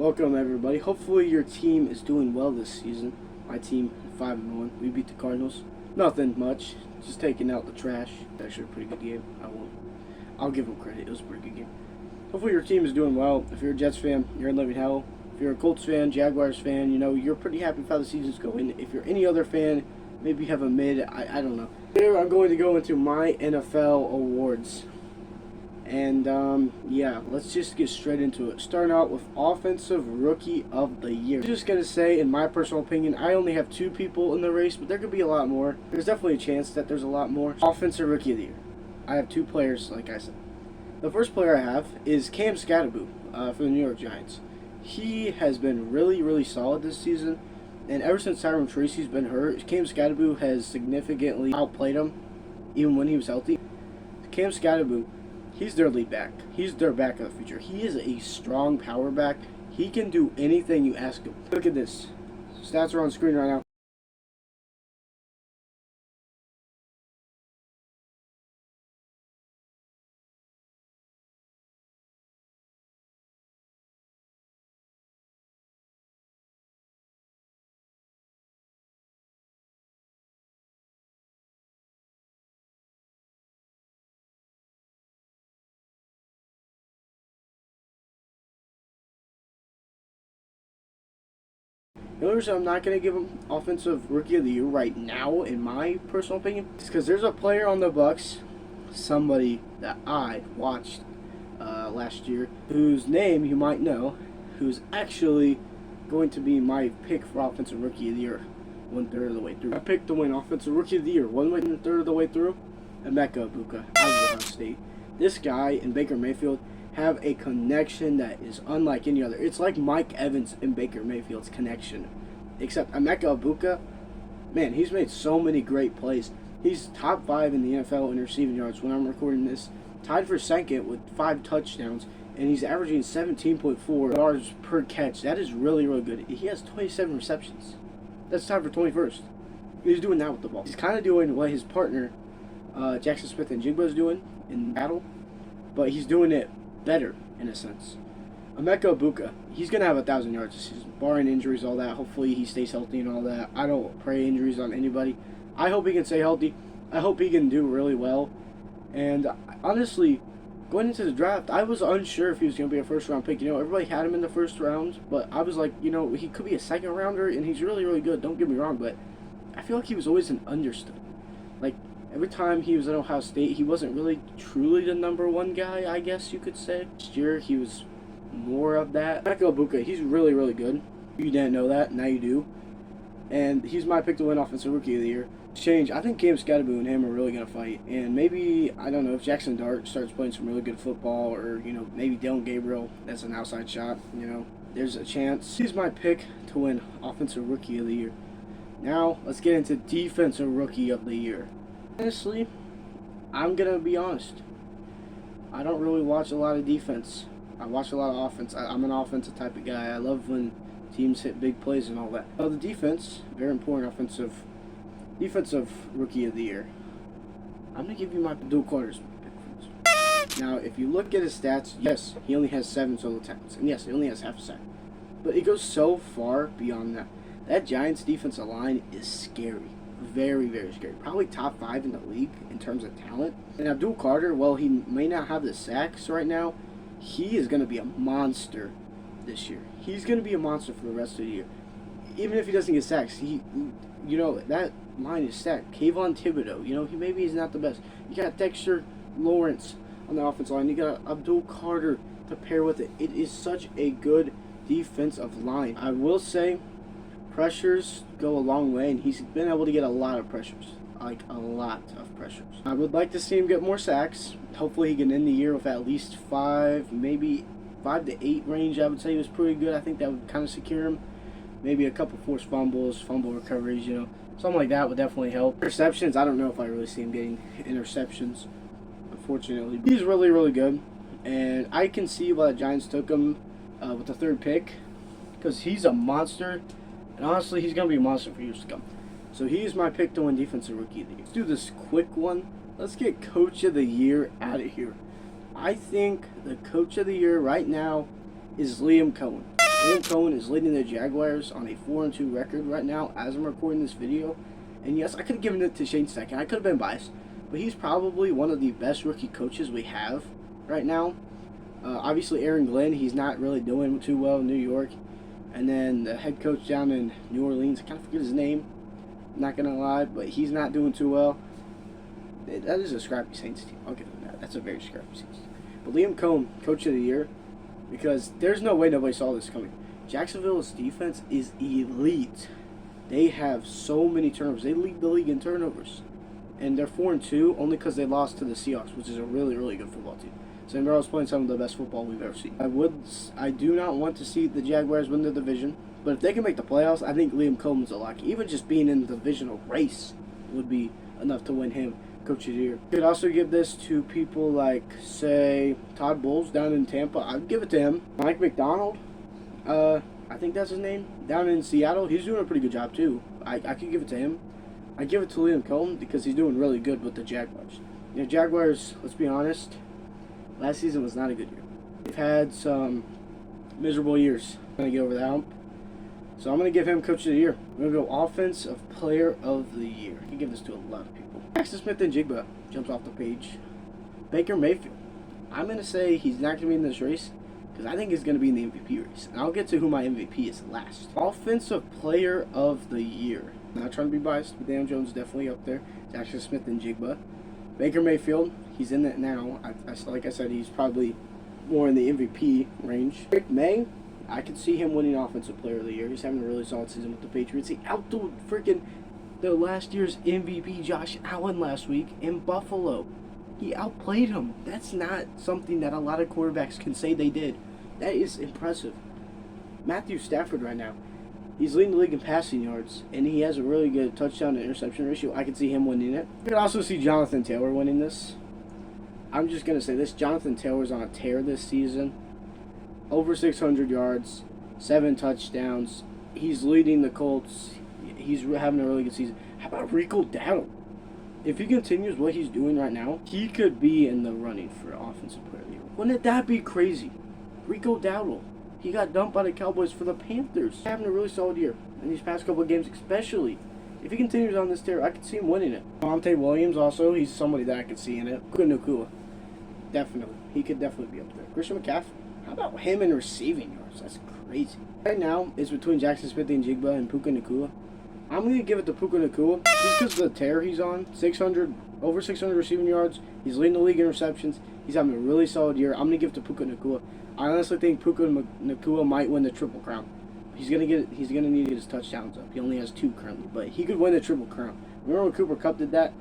Welcome everybody. Hopefully your team is doing well this season. My team 5-1. We beat the Cardinals. Nothing much. Just taking out the trash. Actually a pretty good game. I'll give them credit. It was a pretty good game. Hopefully your team is doing well. If you're a Jets fan, you're in living hell. If you're a Colts fan, Jaguars fan, you're pretty happy with how the season's going. If you're any other fan, maybe you have a mid. I don't know. Here I'm going to go into my NFL awards. And, yeah, let's just get straight into it. Starting out with Offensive Rookie of the Year. I'm just going to say, in my personal opinion, I only have 2 people in the race, but there could be a lot more. There's definitely a chance that there's a lot more. Offensive Rookie of the Year. I have 2 players, like I said. The first player I have is Cam Skattebo for the New York Giants. He has been really, really solid this season. And ever since Tyrone Tracy's been hurt, Cam Skattebo has significantly outplayed him, even when he was healthy. Cam Skattebo, he's their lead back. He's their back of the future. He is a strong power back. He can do anything you ask him. Look at this. Stats are on screen right now. The only reason I'm not going to give him Offensive Rookie of the Year right now, in my personal opinion, is because there's a player on the Bucks, somebody that I watched last year, whose name you might know, who's actually going to be my pick for Offensive Rookie of the Year 1/3 of the way through. I picked to win Offensive Rookie of the Year 1/3 of the way through, Emeka Egbuka out of Ohio State. This guy and Baker Mayfield have a connection that is unlike any other. It's like Mike Evans and Baker Mayfield's connection. Except Emeka Egbuka, man, he's made so many great plays. He's top 5 in the NFL in receiving yards when I'm recording this. Tied for second with 5 touchdowns, and he's averaging 17.4 yards per catch. That is really, really good. He has 27 receptions. That's tied for 21st. He's doing that with the ball. He's kind of doing what his partner, Jackson Smith-Njigba, is doing in battle, but he's doing it better in a sense. Emeka Egbuka, he's going to have 1,000 yards this season, barring injuries, all that. Hopefully he stays healthy and all that. I don't pray injuries on anybody. I hope he can stay healthy. I hope he can do really well. And honestly, going into the draft, I was unsure if he was going to be a first-round pick. Everybody had him in the first round, but I was like, he could be a second-rounder, and he's really, really good. Don't get me wrong, but I feel like he was always an understudy. Like, every time he was at Ohio State, he wasn't really truly the number 1 guy, I guess you could say. Last year, he was more of that. Emeka Egbuka, he's really, really good. You didn't know that, now you do. And he's my pick to win Offensive Rookie of the Year. Change. I think Cam Skattebo and him are really going to fight. And maybe, I don't know, if Jackson Dart starts playing some really good football, or, maybe Dillon Gabriel, that's an outside shot, there's a chance. He's my pick to win Offensive Rookie of the Year. Now, let's get into Defensive Rookie of the Year. Honestly, I'm going to be honest. I don't really watch a lot of defense. I watch a lot of offense. I'm an offensive type of guy. I love when teams hit big plays and all that. So the defense, very important defensive Rookie of the Year. I'm going to give you my Abdul Carter's pick. Now, if you look at his stats, yes, he only has 7 solo tackles. And yes, he only has half a sack. But it goes so far beyond that. That Giants defensive line is scary. Very, very scary. Probably top 5 in the league in terms of talent. And Abdul Carter, well, he may not have the sacks right now. He is going to be a monster this year. He's going to be a monster for the rest of the year. Even if he doesn't get sacks, that line is stacked. Kayvon Thibodeau, he maybe he's not the best. You got Dexter Lawrence on the offensive line. You got Abdul Carter to pair with it. It is such a good defensive line. I will say, pressures go a long way, and he's been able to get a lot of pressures. Like, a lot of pressures. I would like to see him get more sacks. Hopefully he can end the year with at least 5, maybe 5 to 8 range. I would say was pretty good. I think that would kind of secure him. Maybe a couple forced fumbles, fumble recoveries, Something like that would definitely help. Interceptions, I don't know if I really see him getting interceptions, unfortunately. He's really, really good. And I can see why the Giants took him with the 3rd pick, because he's a monster. And honestly, he's going to be a monster for years to come. So he is my pick to win Defensive Rookie of the Year. Let's do this quick one. Let's get Coach of the Year out of here. I think the Coach of the Year right now is Liam Cohen. Liam Cohen is leading the Jaguars on a 4-2 record right now as I'm recording this video. And yes, I could have given it to Shane Steichen. I could have been biased. But he's probably one of the best rookie coaches we have right now. Obviously, Aaron Glenn, he's not really doing too well in New York. And then the head coach down in New Orleans, I kind of forget his name. Not going to lie, but he's not doing too well. That is a scrappy Saints team. I'll give him that. That's a very scrappy Saints team. But Liam Cohen, Coach of the Year, because there's no way nobody saw this coming. Jacksonville's defense is elite. They have so many turnovers. They lead the league in turnovers. And they're 4-2 only because they lost to the Seahawks, which is a really, really good football team. Sam Darnold's playing some of the best football we've ever seen. I do not want to see the Jaguars win the division, but if they can make the playoffs, I think Liam Cohen's a lock. Even just being in the divisional race would be enough to win him Coach of the Year. Could also give this to people like, say, Todd Bowles down in Tampa. I'd give it to him. Mike McDonald, I think that's his name, down in Seattle. He's doing a pretty good job too. I could give it to him. I give it to Liam Cohen because he's doing really good with the Jaguars. You know, Jaguars, let's be honest, last season was not a good year. They've had some miserable years. I'm going to get over that hump. So I'm going to give him Coach of the Year. I'm going to go Offensive Player of the Year. I can give this to a lot of people. Jackson Smith-Njigba jumps off the page. Baker Mayfield. I'm going to say he's not going to be in this race because I think he's going to be in the MVP race. And I'll get to who my MVP is last. Offensive Player of the Year. I'm not trying to be biased, but Daniel Jones is definitely up there. Jackson Smith-Njigba. Baker Mayfield, he's in it now. Like I said, he's probably more in the MVP range. Drake May, I could see him winning Offensive Player of the Year. He's having a really solid season with the Patriots. He outdid freaking the last year's MVP Josh Allen last week in Buffalo. He outplayed him. That's not something that a lot of quarterbacks can say they did. That is impressive. Matthew Stafford right now, he's leading the league in passing yards, and he has a really good touchdown to interception ratio. I could see him winning it. I could also see Jonathan Taylor winning this. I'm just going to say this. Jonathan Taylor's on a tear this season. Over 600 yards, 7 touchdowns. He's leading the Colts. He's having a really good season. How about Rico Dowdle? If he continues what he's doing right now, he could be in the running for Offensive Player of the Year. Wouldn't that be crazy? Rico Dowdle. He got dumped by the Cowboys for the Panthers. He's having a really solid year in these past couple of games, especially. If he continues on this tear, I could see him winning it. Monte Williams also, he's somebody that I could see in it. Puka Nacua. Definitely. He could definitely be up there. Christian McCaffrey. How about him in receiving yards? That's crazy. Right now, it's between Jackson Smith-Njigba and Puka Nacua. I'm going to give it to Puka Nacua just because of the tear he's on. Over 600 receiving yards. He's leading the league in receptions. He's having a really solid year. I'm going to give it to Puka Nacua. I honestly think Puka Nacua might win the Triple Crown. He's gonna need to get his touchdowns up. He only has 2 currently, but he could win the Triple Crown. Remember when Cooper Kupp did that?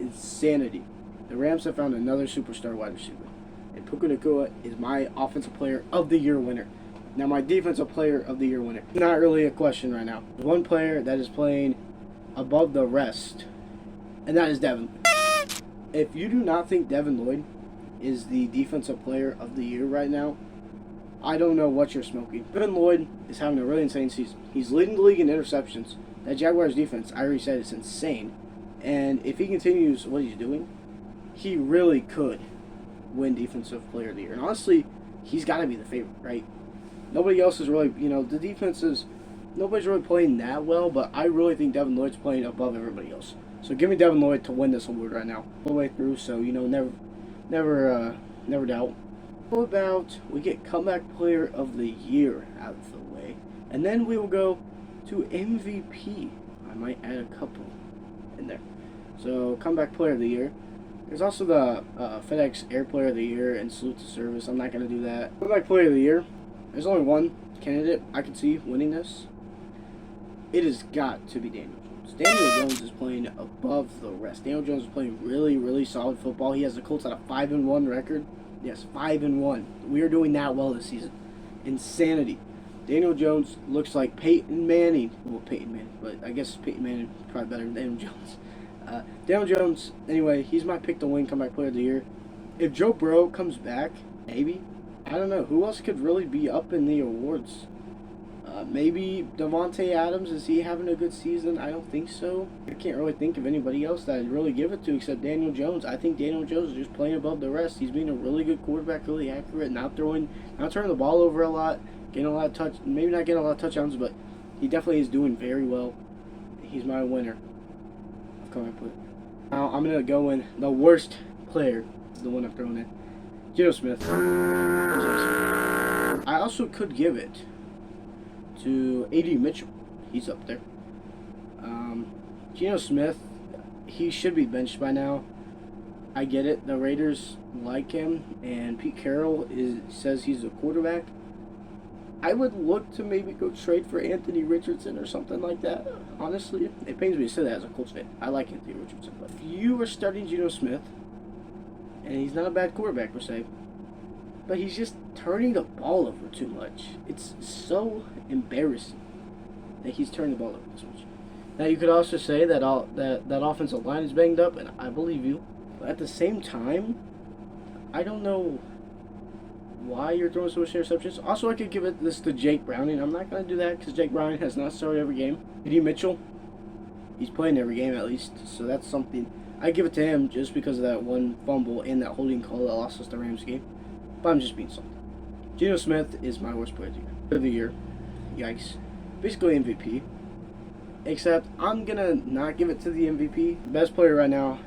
Insanity. The Rams have found another superstar wide receiver, and Puka Nacua is my Offensive Player of the Year winner. Now my Defensive Player of the Year winner. Not really a question right now. There's one player that is playing above the rest, and that is Devin Lloyd. If you do not think Devin Lloyd is the Defensive Player of the Year right now, I don't know what you're smoking. Devin Lloyd is having a really insane season. He's leading the league in interceptions. That Jaguars defense, I already said, it's insane. And if he continues what he's doing, he really could win Defensive Player of the Year. And honestly, he's got to be the favorite, right? Nobody else is really, the defenses, nobody's really playing that well, but I really think Devin Lloyd's playing above everybody else. So give me Devin Lloyd to win this award right now. All the way through, so, never doubt. How about we get Comeback Player of the Year out of the way, and then we will go to MVP. I might add a couple in there. So Comeback Player of the Year. There's also the FedEx Air Player of the Year and Salute to Service. I'm not going to do that. Comeback Player of the Year. There's only one candidate I could see winning this. It has got to be Daniel Jones. Daniel Jones is playing above the rest. Daniel Jones is playing really, really solid football. He has the Colts at a 5-1 record. Yes, 5-1. We are doing that well this season. Insanity. Daniel Jones looks like Peyton Manning. Well, Peyton Manning, but I guess Peyton Manning is probably better than Daniel Jones. Daniel Jones, anyway, he's my pick to win Comeback Player of the Year. If Joe Burrow comes back, maybe. I don't know. Who else could really be up in the awards? Maybe Davante Adams. Is he having a good season? I don't think so. I can't really think of anybody else that I'd really give it to except Daniel Jones. I think Daniel Jones is just playing above the rest. He's being a really good quarterback, really accurate, not turning the ball over a lot, Getting a lot of maybe not getting a lot of touchdowns, but he definitely is doing very well. He's my winner. Come on, put it. Now I'm gonna go in the worst player. Is the one I'm throwing in. Geno Smith. I also could give it to A.D. Mitchell. He's up there. Geno Smith, he should be benched by now. I get it. The Raiders like him, and Pete Carroll says he's a quarterback. I would look to maybe go trade for Anthony Richardson or something like that. Honestly, it pains me to say that as a Colts fan. I like Anthony Richardson, but if you are starting Geno Smith, and he's not a bad quarterback per se, but he's just turning the ball over too much. It's so embarrassing that he's turning the ball over this much. Now you could also say that that offensive line is banged up, and I believe you. But at the same time, I don't know why you're throwing so much interceptions. Also, I could give this to Jake Browning. I'm not going to do that because Jake Browning has not started every game. A.D. Mitchell, he's playing every game at least, so that's something. I give it to him just because of that one fumble and that holding call that lost us the Rams game. But I'm just being salty. Geno Smith is my worst player of the year. Yikes. Basically MVP. Except I'm going to not give it to the MVP. The best player right now,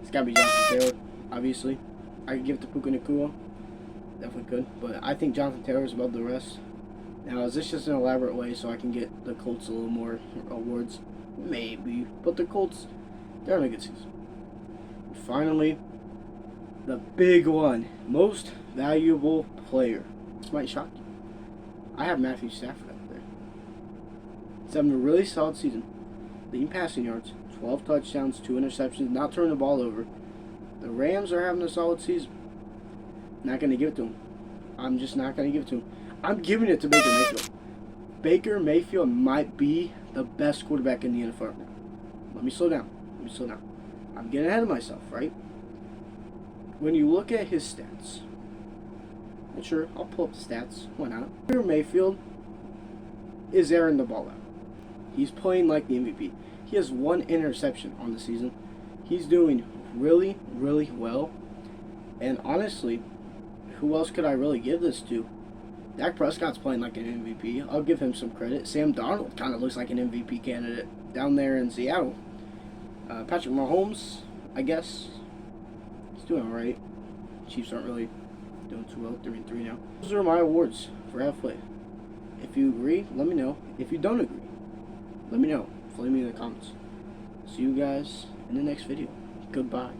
it's got to be Jonathan Taylor, obviously. I could give it to Puka Nacua. Definitely could. But I think Jonathan Taylor is above the rest. Now, is this just an elaborate way so I can get the Colts a little more awards? Maybe. But the Colts, they're having a good season. And finally, the big one. Most valuable player. This might shock you. I have Matthew Stafford up there. He's having a really solid season. Leading passing yards, 12 touchdowns, 2 interceptions, not turning the ball over. The Rams are having a solid season. Not going to give it to him. I'm just not going to give it to him. I'm giving it to Baker Mayfield. Baker Mayfield might be the best quarterback in the NFL now. Let me slow down. I'm getting ahead of myself, right? When you look at his stats, and sure, I'll pull up the stats. Why not? Baker Mayfield is airing the ball out. He's playing like the MVP. He has 1 interception on the season. He's doing really, really well. And honestly, who else could I really give this to? Dak Prescott's playing like an MVP. I'll give him some credit. Sam Darnold kind of looks like an MVP candidate down there in Seattle. Patrick Mahomes, I guess, he's doing all right. Chiefs aren't really doing too well, 3-3 now. Those are my awards for halfway. If you agree, let me know. If you don't agree, let me know. Leave me in the comments. See you guys in the next video. Goodbye.